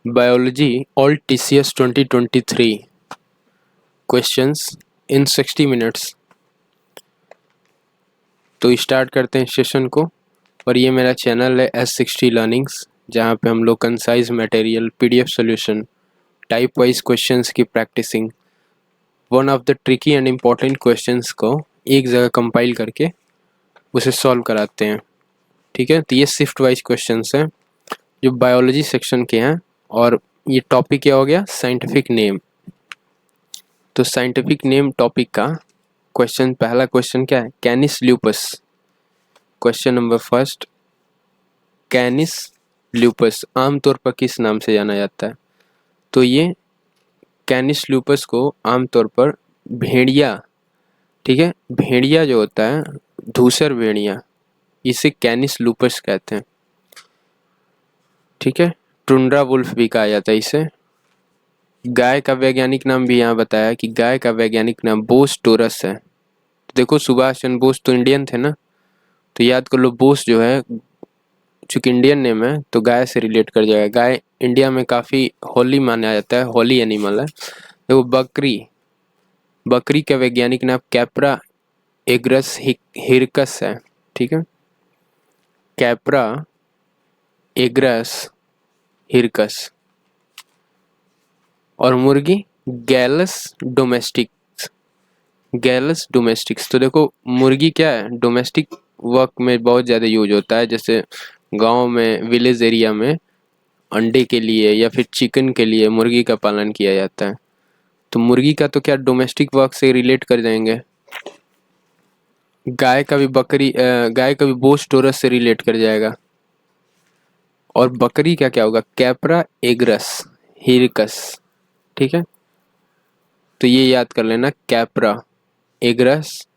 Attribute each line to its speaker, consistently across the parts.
Speaker 1: Biology All TCS 2023 Questions in 60 minutes। तो start करते हैं सेशन को। और ये मेरा चैनल है S60 लर्निंग्स, जहाँ पे हम लोग concise material, PDF solution, type wise questions की practising, one of the tricky and important questions को एक जगह कंपाइल करके उसे सॉल्व कराते हैं। ठीक है, तो ये शिफ्ट वाइज क्वेश्चंस हैं जो बायोलॉजी सेक्शन के हैं। और ये टॉपिक क्या हो गया? Scientific name. तो साइंटिफिक नेम टॉपिक का क्वेश्चन, पहला क्वेश्चन क्या है? कैनिस lupus. Question number first, कैनिस lupus आमतौर पर किस नाम से जाना जाता है? तो ये कैनिस ल्यूपस को आमतौर पर भेड़िया, ठीक है, भेड़िया जो होता है, धूसर भेड़िया, इसे कैनिस लूपस कहते हैं। ठीक है, टुंड्रा वुल्फ भी कहा जाता है इसे। गाय का वैज्ञानिक नाम भी यहाँ बताया कि गाय का वैज्ञानिक नाम बोस टोरस है। तो देखो, सुभाष चंद्र बोस तो इंडियन थे ना, तो याद कर लो बोस जो है, चूंकि इंडियन नेम है तो गाय से रिलेट कर जाएगा। गाय इंडिया में काफ़ी होली माना जाता है, होली एनिमल है। देखो, बकरी, बकरी का वैज्ञानिक नाम कैप्रा एग्रस हिरकस है। ठीक है, कैप्रा एग्रस हिरकस। और मुर्गी गैलस डोमेस्टिक्स, गैलस डोमेस्टिक्स। तो देखो, मुर्गी क्या है, डोमेस्टिक वर्क में बहुत ज़्यादा यूज होता है, जैसे गांव में, विलेज एरिया में अंडे के लिए या फिर चिकन के लिए मुर्गी का पालन किया जाता है। तो मुर्गी का तो क्या डोमेस्टिक वर्क से रिलेट कर जाएंगे। गाय का भी गाय का भी बोस टोरस से रिलेट कर जाएगा। और बकरी का क्या होगा? Capra एग्रस hircus. ठीक है, तो ये याद कर लेना, कैप्रा एग्रस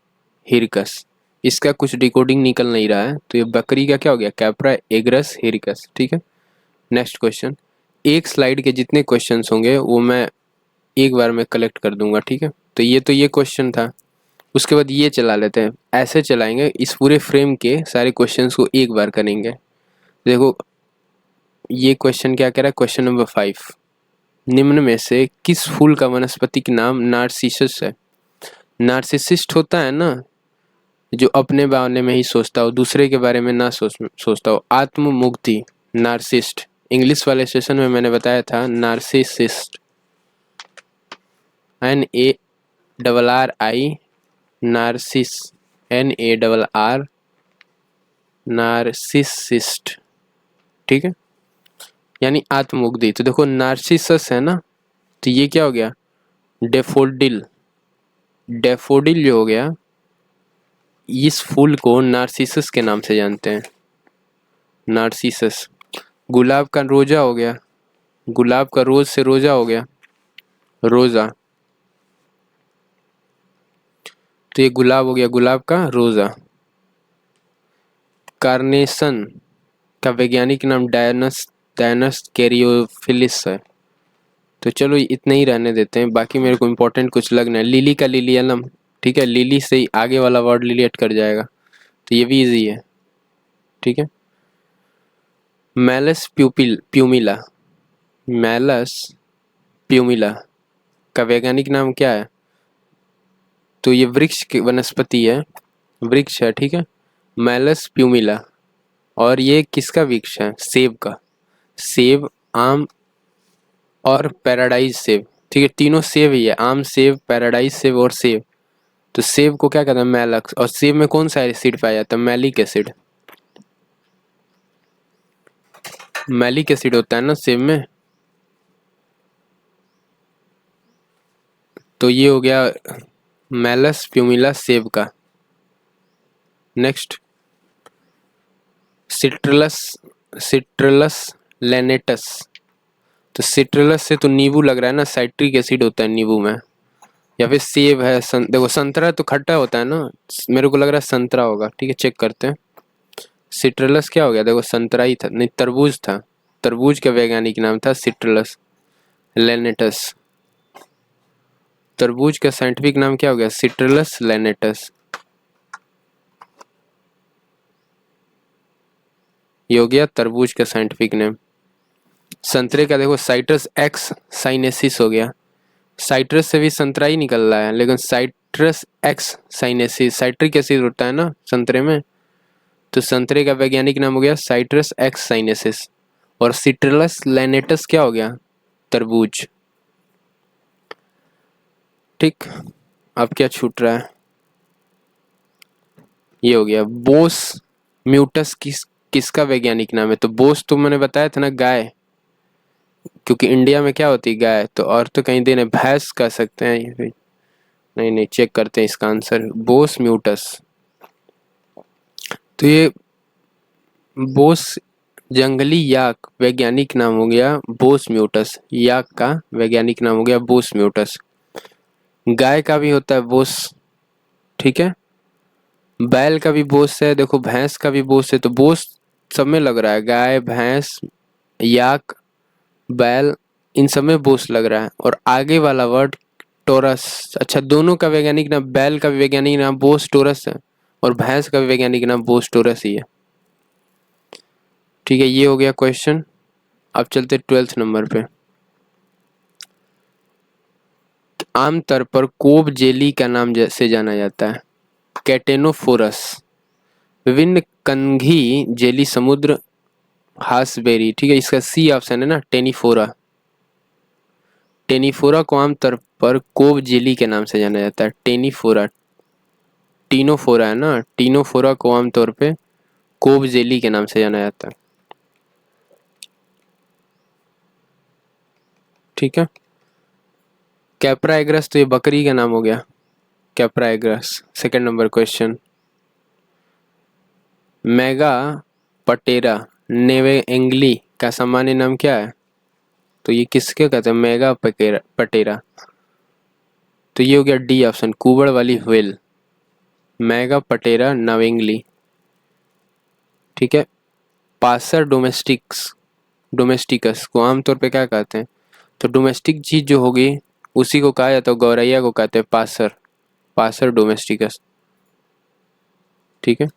Speaker 1: हिरकस। इसका कुछ डिकोडिंग निकल नहीं रहा है, तो ये बकरी का क्या हो गया? Capra एग्रस hircus. ठीक है, नेक्स्ट क्वेश्चन। एक स्लाइड के जितने क्वेश्चंस होंगे वो मैं एक बार में कलेक्ट कर दूंगा। ठीक है, तो ये क्वेश्चन था। उसके बाद ये चला लेते हैं, ऐसे चलाएंगे, इस पूरे फ्रेम के सारे क्वेश्चंस को एक बार करेंगे। देखो, ये क्वेश्चन क्या कह रहा है? क्वेश्चन नंबर 5, निम्न में से किस फूल का वनस्पतिक नाम नार्सिसस है? नार्सिसिस्ट होता है ना, जो अपने बारे में ही सोचता हो, दूसरे के बारे में ना सोचता हो, आत्ममुग्धि, नार्सिस्ट। इंग्लिश वाले सेशन में मैंने बताया था narcissist, NARRI, Nazis, NARR, narcissist. ठीक है, यानी आत्ममुग्धि। तो देखो, नार्सिसस है ना, तो ये क्या हो गया? डेफोडिल। डेफोडिल जो हो गया, इस फूल को नार्सिसस के नाम से जानते हैं, नार्सिसस। गुलाब का रोजा हो गया, गुलाब का रोज से रोजा हो गया, रोजा। तो ये गुलाब हो गया, गुलाब का रोजा। कार्नेशन का वैज्ञानिक नाम डायनस, डायनस कैरियोफिलिस है। तो चलो इतने ही रहने देते हैं, बाकी मेरे को इम्पोर्टेंट कुछ लगना है। लिली का लिलियनम। ठीक है, लिली से ही आगे वाला वर्ड रिलेट कर जाएगा, तो ये भी इजी है। ठीक है, मैलस प्यूमिला, मैलस प्यूमिला का वैज्ञानिक नाम क्या है? तो ये वृक्ष की वनस्पति है, वृक्ष है। ठीक है, मैलस प्यूमिला। और ये किसका वृक्ष है? सेब का। सेब, आम और पैराडाइज सेब। ठीक है, तीनों सेब ही है, आम सेब, पैराडाइज सेब और सेब। तो सेब को क्या कहते हैं? मैलक्स। और सेब में कौन सा एसिड पाया जाता है? Malic acid. मैलिक एसिड होता है ना सेब में। तो ये हो गया मैलस प्यूमिला सेब का। नेक्स्ट, सिट्रलस, सिट्रलस लेनेटस। तो सिट्रलस से तो नींबू लग रहा है ना, साइट्रिक एसिड होता है नींबू में। या फिर सेब है, देखो संतरा तो खट्टा होता है ना, मेरे को लग रहा है संतरा होगा। ठीक है, चेक करते हैं। सिट्रलस क्या हो गया? देखो, संतरा ही था, नहीं तरबूज था। तरबूज का वैज्ञानिक नाम था सिट्रलस लेनेटस। तरबूज का साइंटिफिक नाम क्या हो गया? सिट्रलस लेनेटस। ये हो गया तरबूज का साइंटिफिक नेम। संतरे का देखो साइट्रस एक्स साइनेसिस हो गया, साइट्रस से भी संतरा ही निकल रहा है, लेकिन citrus x sinensis, citric acid होता है ना संतरे में, तो संतरे का वैज्ञानिक नाम हो गया साइट्रस एक्स साइनेसिस। और सिट्रलस लैनेटस क्या हो गया, तरबूज। ठीक, अब क्या छूट रहा है, ये हो गया बोस म्यूटस किसका वैज्ञानिक नाम है। तो बोस तो मैंने बताया था ना, गाय, क्योंकि इंडिया में क्या होती है गाय, तो और तो कहीं देने भैंस कह सकते हैं, ये भी नहीं, नहीं चेक करते हैं इसका आंसर, बोस म्यूटस। तो ये बोस जंगली याक वैज्ञानिक नाम हो गया बोस म्यूटस, याक का वैज्ञानिक नाम हो गया बोस म्यूटस। गाय का भी होता है बोस, ठीक है, बैल का भी बोस है, देखो भैंस का भी बोस है, तो बोस सब में लग रहा है, गाय भैंस याक बैल, इन सब में बोस लग रहा है। और आगे वाला वर्ड टोरस, अच्छा दोनों का वैज्ञानिक नाम, बैल का भी वैज्ञानिक नाम बोस टोरस है और भैंस का भी वैज्ञानिक नाम बोस टोरस ही है। ठीक है, ये हो गया क्वेश्चन। अब चलते 12th नंबर पे। आमतौर पर कोब जेली का नाम से जाना जाता है, कैटेनोफोरस। विभिन्न कंघी जेली समुद्र हासबेरी, ठीक है, इसका सी ऑप्शन है ना, टेनिफोरा। टेनिफोरा को आमतौर पर कोब जेली के नाम से जाना जाता है, टेनिफोरा। टीनोफोरा है ना, टीनोफोरा को आमतौर पे कोब जेली के नाम से जाना जाता है। ठीक है, कैप्रा एग्रस तो ये बकरी का नाम हो गया, Capra एग्रस। Second number question, mega पटेरा नेवे एंगली का सामान्य नाम क्या है। तो ये किसके कहते हैं, मेगा पटेरा, तो ये हो गया डी ऑप्शन, कुबड़ वाली व्हेल, मेगा पटेरा नवेंगली। ठीक है, पासर डोमेस्टिकस को आमतौर पे क्या कहते हैं। तो डोमेस्टिक चीज जो होगी उसी को कहा जाता है, गौरैया को कहते हैं पासर, पासर डोमेस्टिकस। ठीक है,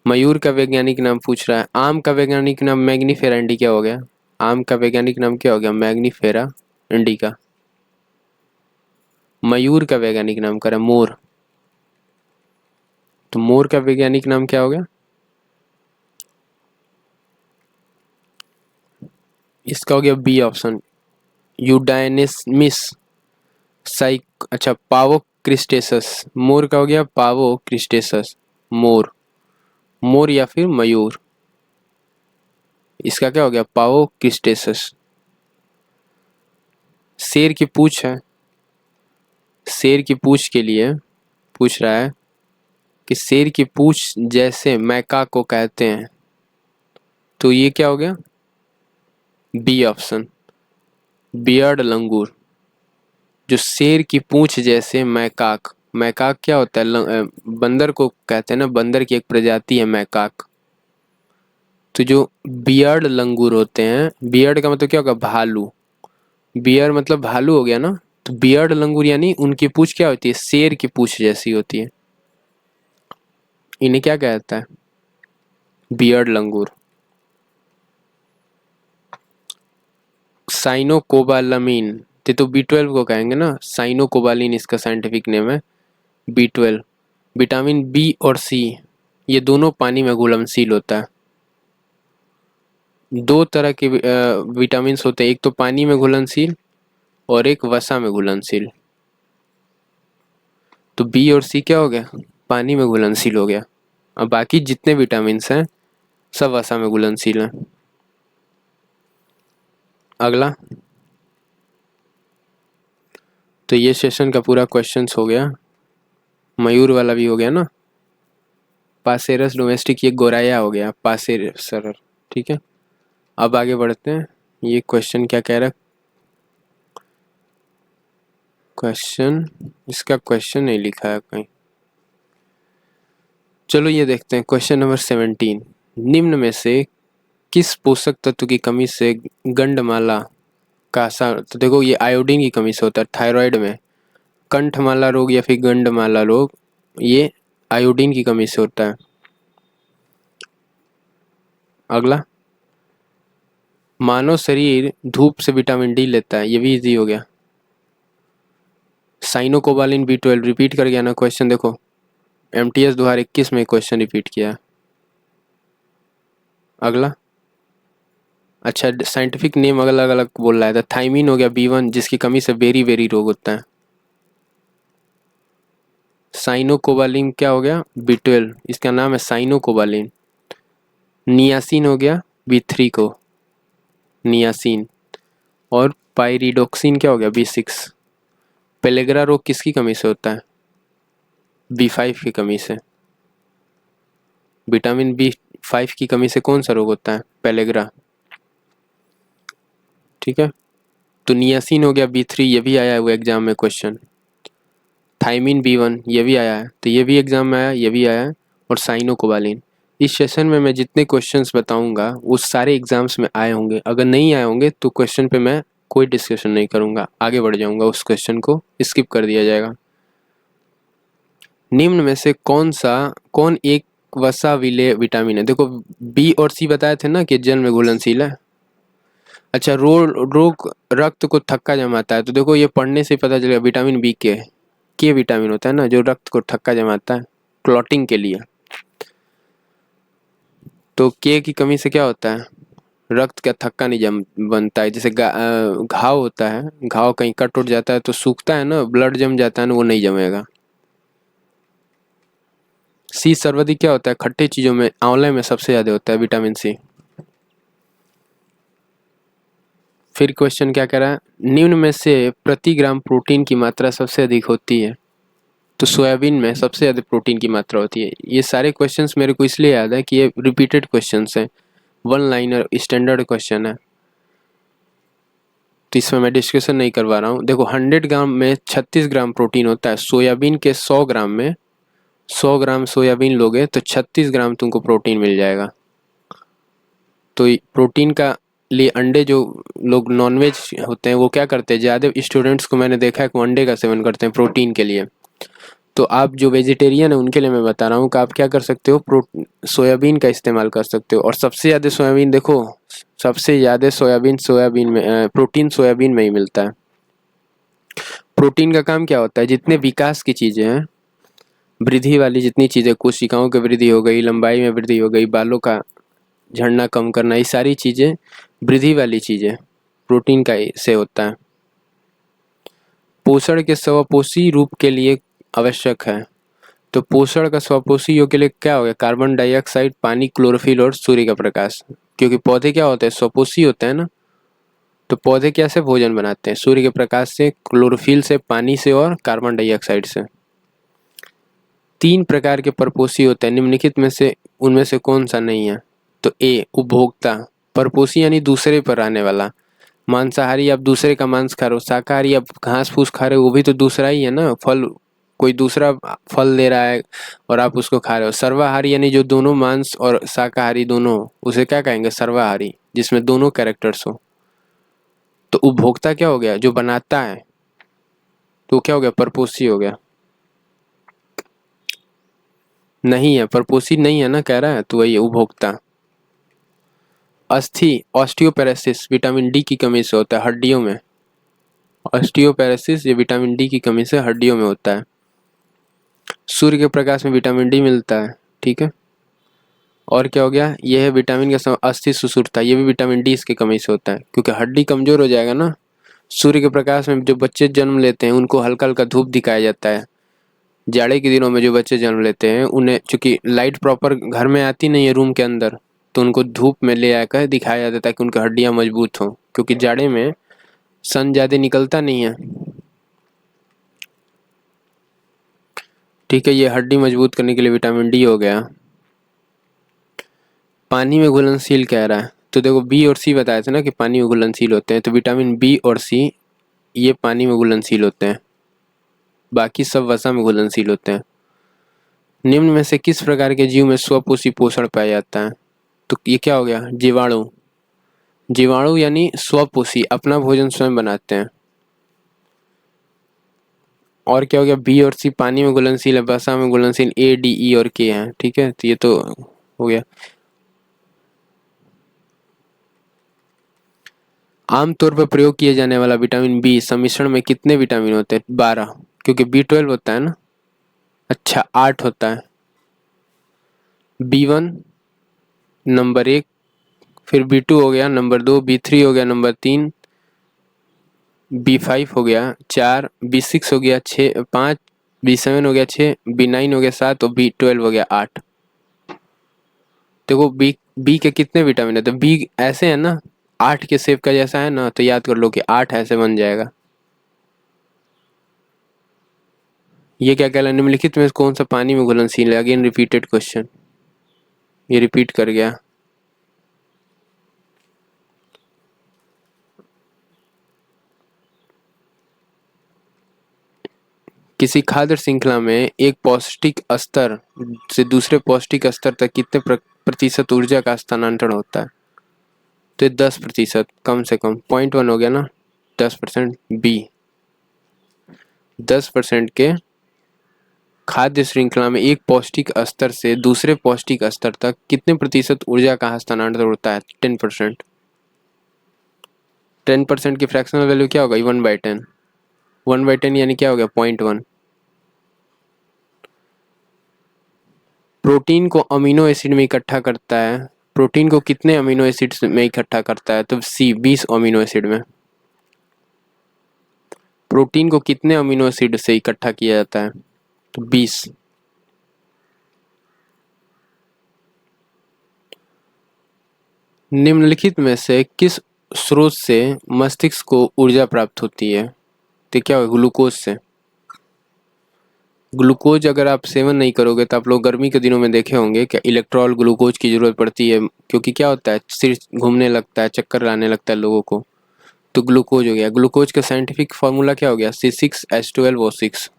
Speaker 1: मयूर का वैज्ञानिक नाम पूछ रहा है। आम का वैज्ञानिक नाम मैग्नीफेरा इंडिका हो गया, आम का वैज्ञानिक नाम क्या हो गया, मैग्नीफेरा इंडिका। मयूर का वैज्ञानिक नाम करा मोर, तो मोर का वैज्ञानिक नाम क्या हो गया, इसका हो गया बी ऑप्शन, यूडाइनिसमिस साइक, अच्छा पावो क्रिस्टेसस। मोर का हो गया पावो क्रिस्टेसस, मोर, मोर या फिर मयूर, इसका क्या हो गया पावो क्रिस्टेसस। शेर की पूछ है, शेर की पूछ के लिए पूछ रहा है कि शेर की पूछ जैसे मैका को कहते हैं, तो ये क्या हो गया बी ऑप्शन, बियर्ड लंगूर। जो शेर की पूंछ जैसे मैकाक, मैकाक क्या होता है, बंदर को कहते हैं ना, बंदर की एक प्रजाति है मैकाक। तो जो बियर्ड लंगूर होते हैं, बियर्ड का मतलब क्या होगा भालू, बियर मतलब भालू हो गया ना, तो बियर्ड लंगूर यानी उनकी पूंछ क्या होती है, शेर की पूंछ जैसी होती है, इन्हें क्या कहता है, बियर्ड लंगूर। साइनोकोबालामीन, ये तो B12 को कहेंगे ना, साइनोकोबालिन इसका साइंटिफिक नेम है, B12। विटामिन बी और सी ये दोनों पानी में घुलनशील होता है। दो तरह के विटामिन होते हैं, एक तो पानी में घुलनशील और एक वसा में घुलनशील। तो बी और सी क्या हो गया, पानी में घुलनशील हो गया। अब बाकी जितने विटामिन हैं सब वसा में घुलनशील हैं। अगला, तो ये सेशन का पूरा क्वेश्चंस हो गया, मयूर वाला भी हो गया ना, पासेरस डोमेस्टिक ये गोराया हो गया पासेरस। ठीक है, अब आगे बढ़ते हैं। ये क्वेश्चन क्या कह रहा है, क्वेश्चन, इसका क्वेश्चन नहीं लिखा है कहीं, चलो ये देखते हैं। क्वेश्चन नंबर 17, निम्न में से किस पोषक तत्व की कमी से गंडमाला का तो देखो ये आयोडीन की कमी से होता है थायराइड में, कंठमाला रोग या फिर गंडमाला रोग ये आयोडीन की कमी से होता है। अगला, मानव शरीर धूप से विटामिन डी लेता है, ये भी इजी हो गया। साइनोकोबालिन B12 रिपीट कर गया ना क्वेश्चन, देखो MTS 2021 में क्वेश्चन रिपीट किया। अगला, अच्छा साइंटिफिक नेम अलग अलग बोल रहा है। तो थाइमिन हो गया B1 जिसकी कमी से बेरी बेरी रोग होता है। साइनोकोबालिन क्या हो गया B12, इसका नाम है साइनोकोबालिन। नियासिन हो गया B3 को, नियासिन। और पाइरिडोक्सिन क्या हो गया B6। पेलेग्रा रोग किसकी कमी से होता है, B5 की कमी से। विटामिन B5 की कमी से कौन सा रोग होता है, पेलेग्रा। ठीक है, तो नियासिन हो गया B3, ये भी आया हुआ एग्जाम में क्वेश्चन। थाइमिन B1 ये भी आया है, तो ये भी एग्जाम में आया, ये भी आया है। और साइनोकोबालिन। इस सेशन में मैं जितने क्वेश्चंस बताऊंगा वो सारे एग्जाम्स में आए होंगे, अगर नहीं आए होंगे तो क्वेश्चन पे मैं कोई डिस्कशन नहीं करूंगा, आगे बढ़ जाऊंगा, उस क्वेश्चन को स्किप कर दिया जाएगा। निम्न में से कौन एक वसा विलेय विटामिन है। देखो B और C बताए थे ना कि जल में घुलनशील है। अच्छा, रोग रक्त को थक्का जमाता है, तो देखो ये पढ़ने से पता चलेगा विटामिन B के विटामिन होता है ना जो रक्त को थक्का जमाता है क्लॉटिंग के लिए। तो के की कमी से क्या होता है, रक्त का थक्का नहीं जम बनता है। जैसे घाव होता है, घाव कहीं कट उठ जाता है तो सूखता है ना, ब्लड जम जाता है ना, वो नहीं जमेगा। सी सर्वाधिक क्या होता है, खट्टे चीजों में आंवले में सबसे ज्यादा होता है विटामिन C। फिर क्वेश्चन क्या कह रहा है, निम्न में से प्रति ग्राम प्रोटीन की मात्रा सबसे अधिक होती है। तो सोयाबीन में सबसे ज़्यादा प्रोटीन की मात्रा होती है। ये सारे क्वेश्चंस मेरे को इसलिए याद है कि ये रिपीटेड क्वेश्चंस हैं, वन लाइनर स्टैंडर्ड क्वेश्चन है, तो इसमें मैं डिस्कशन नहीं करवा रहा हूँ। देखो 100 ग्राम में 36 ग्राम प्रोटीन होता है। सोयाबीन के 100 ग्राम में 100 ग्राम सोयाबीन लोगे तो 36 ग्राम तुमको प्रोटीन मिल जाएगा। तो प्रोटीन का लिए अंडे जो लोग नॉनवेज होते हैं वो क्या करते हैं, ज़्यादा स्टूडेंट्स को मैंने देखा है कि वो अंडे का सेवन करते हैं प्रोटीन के लिए। तो आप जो वेजिटेरियन है उनके लिए मैं बता रहा हूँ कि आप क्या कर सकते हो, सोयाबीन का इस्तेमाल कर सकते हो। और सबसे ज़्यादा सोयाबीन, देखो सबसे ज़्यादा सोयाबीन में प्रोटीन सोयाबीन में ही मिलता है। प्रोटीन का काम क्या होता है, जितने विकास की चीज़ें हैं, वृद्धि वाली जितनी चीज़ें, कोशिकाओं की वृद्धि हो गई, लंबाई में वृद्धि हो गई, बालों का झड़ना कम करना, ये सारी चीज़ें वृद्धि वाली चीज़ें प्रोटीन का से होता है। पोषण के स्वपोषी रूप के लिए आवश्यक है। तो पोषण का स्वपोषी योग के लिए क्या हो गया, कार्बन डाइऑक्साइड, पानी, क्लोरोफिल और सूर्य का प्रकाश। क्योंकि पौधे क्या होते हैं, स्वपोषी होते हैं ना, तो पौधे कैसे भोजन बनाते हैं, सूर्य के प्रकाश से, क्लोरोफिल से, पानी से और कार्बन डाइऑक्साइड से। 3 प्रकार के परपोषी होते हैं, निम्नलिखित में से उनमें से कौन सा नहीं है। तो ए उपभोक्ता, परपोषी यानी दूसरे पर आने वाला। मांसाहारी आप दूसरे का मांस खा रहे हो, शाकाहारी आप घास फूस खा रहे हो, वो भी तो दूसरा ही है ना, फल कोई दूसरा फल दे रहा है और आप उसको खा रहे हो। सर्वाहारी यानी जो दोनों मांस और शाकाहारी दोनों, उसे क्या कहेंगे, सर्वाहारी, जिसमें दोनों कैरेक्टर्स हो। तो उपभोक्ता क्या हो गया, जो बनाता है, तो क्या हो गया, परपोषी हो गया। नहीं है, परपोषी नहीं है ना कह रहा है, तो वही है उपभोक्ता। अस्थि ऑस्टियोपेरेसिस विटामिन डी की कमी से होता है हड्डियों में। ऑस्टियोपेरेसिस ये विटामिन डी की कमी से हड्डियों में होता है। सूर्य के प्रकाश में विटामिन डी मिलता है, ठीक है। और क्या हो गया, यह है विटामिन का अस्थि सुषुप्तता, ये भी विटामिन डी इसकी कमी से होता है, क्योंकि हड्डी कमजोर हो जाएगा ना। सूर्य के प्रकाश में जो बच्चे जन्म लेते हैं उनको हल्का हल्का धूप दिखाया जाता है। जाड़े के दिनों में जो बच्चे जन्म लेते हैं उन्हें चूंकि लाइट प्रॉपर घर में आती नहीं है रूम के अंदर, तो उनको धूप में ले आकर दिखाया जाता है ताकि उनकी हड्डियां मजबूत हों, क्योंकि जाड़े में सन ज़्यादा निकलता नहीं है। ठीक है, ये हड्डी मजबूत करने के लिए विटामिन डी हो गया। पानी में घुलनशील कह रहा है, तो देखो बी और सी बताए थे ना कि पानी में घुलनशील होते हैं, तो विटामिन बी और सी ये पानी में घुलनशील होते हैं, बाकी सब वसा में घुलनशील होते हैं। निम्न में से किस प्रकार के जीव में स्वपोषी पोषण पाया जाता है। तो ये क्या हो गया, जीवाणु। जीवाणु यानी स्वपोषी, अपना भोजन स्वयं बनाते हैं। और क्या हो गया, बी और सी पानी में घुलनशील है, वसा में घुलनशील ए डी ई और के हैं, ठीक है, तो ये तो हो गया। आमतौर पर प्रयोग किए जाने वाला विटामिन बी सम्मिश्रण में कितने विटामिन होते हैं? 12, क्योंकि B12 होता है ना। अच्छा, 8 होता है। B1 नंबर 1, फिर B2 हो गया नंबर 2, B3 हो गया नंबर 3, B5 हो गया 4, B6 हो गया 5, B7 हो गया 6, B9 हो गया 7 और B12 हो गया 8। देखो बी के कितने विटामिन है, तो बी ऐसे है ना, 8 के शेप का जैसा है ना, तो याद कर लो कि 8 ऐसे बन जाएगा। ये क्या कहला, निम्नलिखित में कौन सा पानी में घुलनशील है? अगेन रिपीटेड क्वेश्चन, ये रिपीट कर गया। किसी खाद्य श्रृंखला में एक पौष्टिक स्तर से दूसरे पौष्टिक स्तर तक कितने प्रतिशत ऊर्जा का स्थानांतरण होता है? तो 10% कम से कम। 0.1 हो गया ना, 10%। बी 10% के खाद्य श्रृंखला में एक पौष्टिक स्तर से दूसरे पौष्टिक स्तर तक कितने प्रतिशत ऊर्जा का हस्तांतरण होता है? 10%। 10% की फ्रैक्शनल वैल्यू क्या होगा? 1/10। 1/10 यानी क्या हो गया? 0.1। प्रोटीन को अमीनो एसिड में इकट्ठा करता है, प्रोटीन को कितने अमीनो एसिड में इकट्ठा करता है? तो सी 20 अमीनो एसिड में। प्रोटीन को कितने अमीनो एसिड से इकट्ठा किया जाता है? तो 20। निम्नलिखित में से किस स्रोत से मस्तिष्क को ऊर्जा प्राप्त होती है? तो क्या होगा? ग्लूकोज से। ग्लूकोज अगर आप सेवन नहीं करोगे तो आप लोग गर्मी के दिनों में देखे होंगे क्या इलेक्ट्रॉल ग्लूकोज की ज़रूरत पड़ती है, क्योंकि क्या होता है, सिर घूमने लगता है, चक्कर आने लगता है लोगों को। तो ग्लूकोज हो गया। ग्लूकोज का साइंटिफिक फार्मूला क्या हो गया? C6H12O6।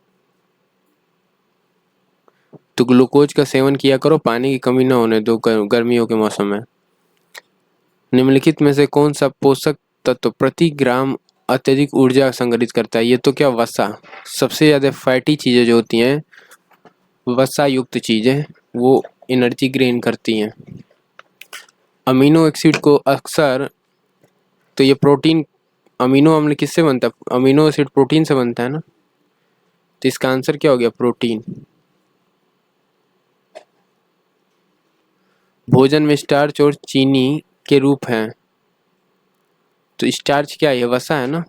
Speaker 1: तो ग्लूकोज का सेवन किया करो, पानी की कमी ना होने दो गर्मियों के मौसम में। निम्नलिखित में से कौन सा पोषक तत्व प्रति ग्राम अत्यधिक ऊर्जा संग्रहित करता है? ये तो क्या, वसा। सबसे ज़्यादा फैटी चीज़ें जो होती हैं, वसा युक्त चीज़ें, वो एनर्जी ग्रेन करती हैं। अमीनो एसिड को अक्सर, तो ये प्रोटीन, अमीनो अम्ल किससे बनता है? अमीनो एसिड प्रोटीन से बनता है ना, तो इसका आंसर क्या हो गया? प्रोटीन। भोजन में स्टार्च और चीनी के रूप हैं, तो स्टार्च क्या है? वसा है ना,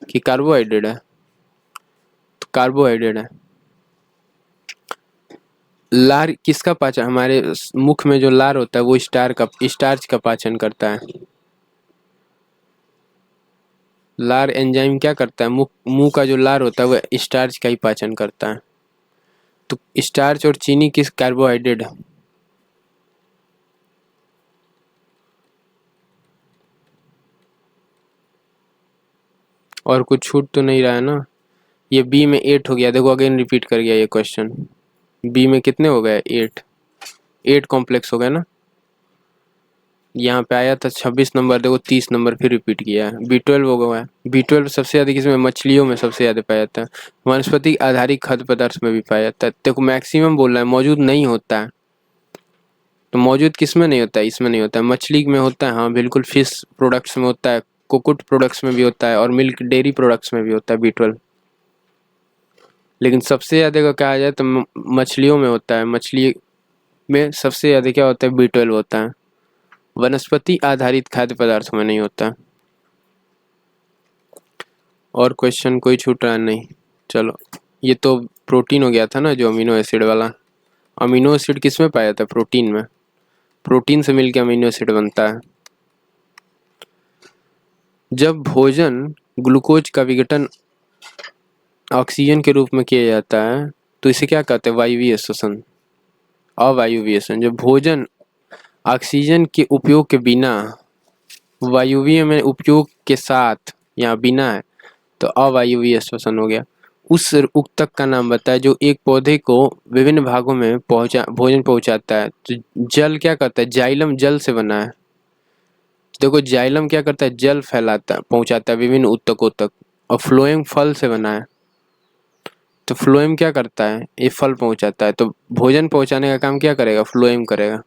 Speaker 1: कि कार्बोहाइड्रेट है? तो कार्बोहाइड्रेट है। लार किसका पाचन, हमारे मुख में जो लार होता है वो स्टार्च का पाचन करता है। लार एंजाइम क्या करता है? मुंह का जो लार होता है वो स्टार्च का ही पाचन करता है। तो स्टार्च और चीनी किस कार्बोहाइड्रेट है? और कुछ छूट तो नहीं रहा है ना? ये बी में 8 हो गया। देखो अगेन रिपीट कर गया ये क्वेश्चन। बी में कितने हो गए? 8। 8 कॉम्प्लेक्स हो गया ना। यहाँ पे आया था 26 नंबर, देखो 30 नंबर फिर रिपीट किया है। B12 हो गया है। B12 सबसे ज़्यादा किसमें? मछलियों में सबसे ज़्यादा पाया जाता है। वनस्पति आधारित खाद्य पदार्थ में भी पाया जाता है। देखो मैक्सिमम बोल रहा है, मौजूद नहीं होता है। तो मौजूद किस में नहीं होता है? इसमें नहीं होता है। मछली में होता है, हाँ बिल्कुल। फिश प्रोडक्ट्स में होता है, कुकुट प्रोडक्ट्स में भी होता है, और मिल्क डेयरी प्रोडक्ट्स में भी होता है B12। लेकिन सबसे ज़्यादा का कहा जाए तो मछलियों में होता है। मछली में सबसे ज़्यादा क्या होता है? B12 होता है। वनस्पति आधारित खाद्य पदार्थों में नहीं होता। और क्वेश्चन कोई छूट रहा नहीं? चलो, ये तो प्रोटीन हो गया था ना, जो अमीनो एसिड वाला। अमीनो एसिड किस में पाया जाता है? प्रोटीन में। प्रोटीन से मिलकर अमीनो एसिड बनता है। जब भोजन ग्लूकोज का विघटन ऑक्सीजन के रूप में किया जाता है तो इसे क्या कहते हैं? वायवीय श्वसन, अवायवीय श्वसन। जब भोजन ऑक्सीजन के उपयोग के बिना, वायुवीय में उपयोग के साथ या बिना है, तो अवायवीय श्वसन हो गया। उस ऊतक का नाम बताया जो एक पौधे को विभिन्न भागों में भोजन पहुंचाता है। तो जल क्या करता है? जाइलम जल से बना है। देखो जाइलम क्या करता है? जल फैलाता है, पहुंचाता है विभिन्न ऊतकों तक। और फ्लोएम फल से बना है, तो फ्लोएम क्या करता है? ये फल पहुंचाता है। तो भोजन पहुंचाने का काम क्या करेगा? फ्लोएम करेगा।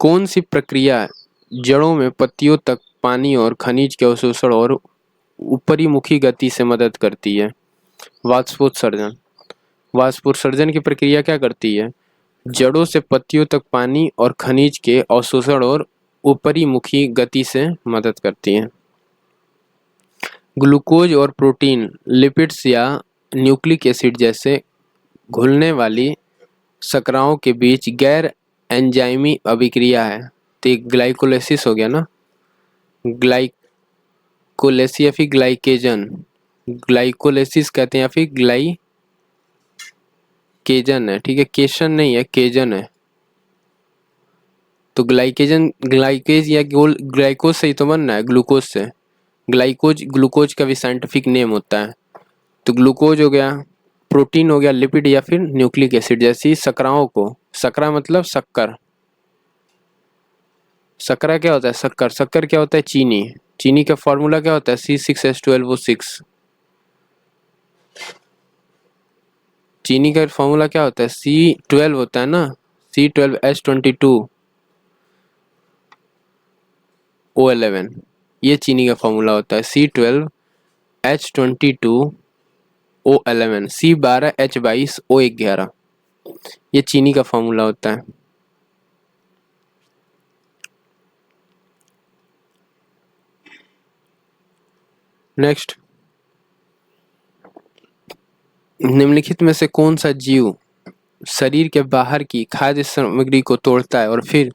Speaker 1: कौन सी प्रक्रिया जड़ों में पत्तियों तक पानी और खनिज के अवशोषण और ऊपरीमुखी गति से मदद करती है? वाष्पोत्सर्जन। वाष्पोत्सर्जन की प्रक्रिया क्या करती है? जड़ों से पत्तियों तक पानी और खनिज के अवशोषण और ऊपरीमुखी गति से मदद करती है। ग्लूकोज और प्रोटीन, लिपिड्स या न्यूक्लिक एसिड जैसे घुलने वाली शर्कराओं के बीच गैर एंजाइमी अभिक्रिया है। तो ये ग्लाइकोलाइसिस हो गया ना, ग्लाइकोलाइसिस या फिर ग्लाइकेजन, ग्लाइकोलाइसिस कहते हैं या फिर ग्लाइकेजन है, ठीक है, केशन नहीं है, केजन है। तो ग्लाइकेजन, ग्लाइकेज या ग्लाइकोज से ही तो बनना है, ग्लूकोज से। ग्लाइकोज ग्लूकोज का भी साइंटिफिक नेम होता है। तो ग्लूकोज हो गया, प्रोटीन हो गया, लिपिड या फिर न्यूक्लिक एसिड जैसी शर्कराओं को, शर्करा मतलब शक्कर, शर्करा क्या होता है? शक्कर। शक्कर क्या होता है? चीनी। चीनी का फॉर्मूला क्या होता है? C6H12O6। चीनी का फॉर्मूला क्या होता है? C12 होता है ना, C12H22O11, ये चीनी का फॉर्मूला होता है, C12H22O11, C12H22O11, ये चीनी का फॉर्मूला होता है। नेक्स्ट, निम्नलिखित में से कौन सा जीव शरीर के बाहर की खाद्य सामग्री को तोड़ता है और फिर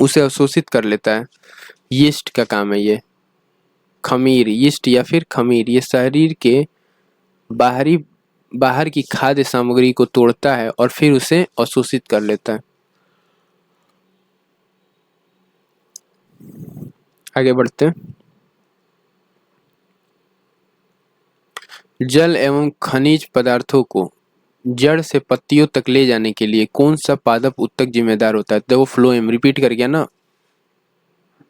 Speaker 1: उसे अवशोषित कर लेता है? यीस्ट का काम है ये। खमीर, यीस्ट या फिर खमीर, ये शरीर के बाहर की खाद्य सामग्री को तोड़ता है और फिर उसे अवशोषित कर लेता है। आगे बढ़ते हैं। जल एवं खनिज पदार्थों को जड़ से पत्तियों तक ले जाने के लिए कौन सा पादप ऊतक जिम्मेदार होता है? देखो फ्लोएम रिपीट कर गया ना,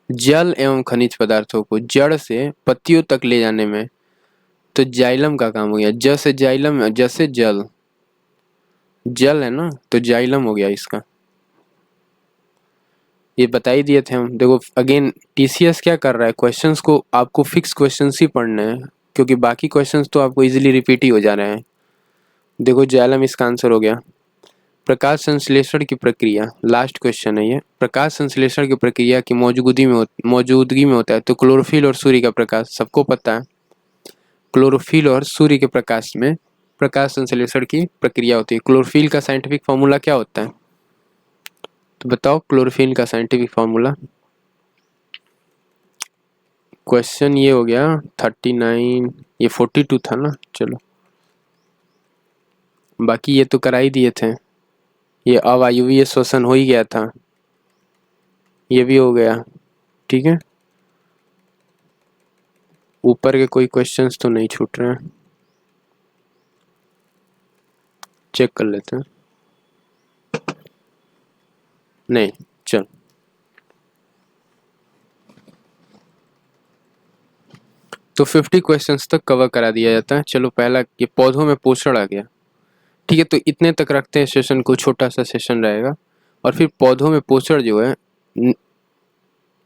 Speaker 1: जल एवं खनिज पदार्थों को जड़ से पत्तियों तक ले जाने में तो जाइलम का काम हो गया। ज से जाइलम, जैसे जल, जल है ना, तो जाइलम हो गया इसका। ये बता ही दिए थे हम। देखो अगेन टीसीएस क्या कर रहा है, क्वेश्चंस को आपको फिक्स क्वेश्चंस ही पढ़ने हैं, क्योंकि बाकी क्वेश्चंस तो आपको इजीली रिपीट ही हो जा रहे हैं। देखो जाइलम इसका आंसर हो गया। प्रकाश संश्लेषण की प्रक्रिया, लास्ट क्वेश्चन है ये। प्रकाश संश्लेषण की प्रक्रिया की मौजूदगी में होता है। तो क्लोरोफिल और सूर्य का प्रकाश, सबको पता है, क्लोरोफिल और सूर्य के प्रकाश में प्रकाश संश्लेषण की प्रक्रिया होती है। क्लोरोफिल का साइंटिफिक फॉर्मूला क्या होता है? तो बताओ क्लोरोफिल का साइंटिफिक फॉर्मूला। क्वेश्चन ये हो गया 39, ये 42 था ना, चलो बाकी ये तो करा ही दिए थे। ये अवायवीय श्वसन हो ही गया था, ये भी हो गया, ठीक है। ऊपर के कोई क्वेश्चंस तो नहीं छूट रहे हैं, चेक कर लेते हैं। नहीं, चल तो 50 क्वेश्चंस तक कवर करा दिया जाता है। चलो पहला ये पौधों में पोषण आ गया, ठीक है, तो इतने तक रखते हैं सेशन को, छोटा सा सेशन रहेगा। और फिर पौधों में पोषण जो है,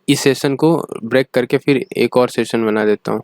Speaker 1: इस सेशन को ब्रेक करके फिर एक और सेशन बना देता हूँ।